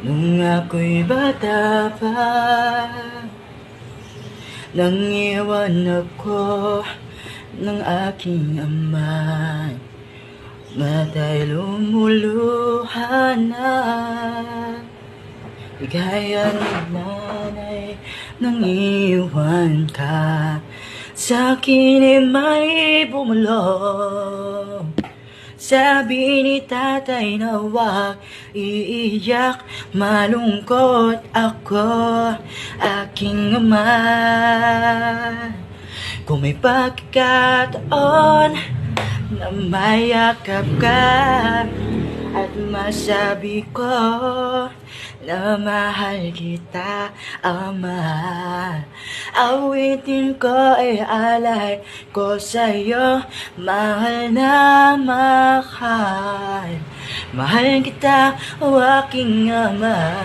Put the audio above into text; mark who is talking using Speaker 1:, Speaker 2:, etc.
Speaker 1: Nung ako'y bata pa, nang iwan ako ng aking ama, mata'y lumuluha na. Gaya ng nanay nang iwan ka, sa'kin ay may bumulong. Sabi ni tatay na huwag iiyak, malungkot ako, aking ama. Kung may pagkakataon na mayakap ka at masabi ko na mahal kita, ama, awitin ko ay alay ko sa'yo, mahal na mahal. Mahal kita, o aking ama.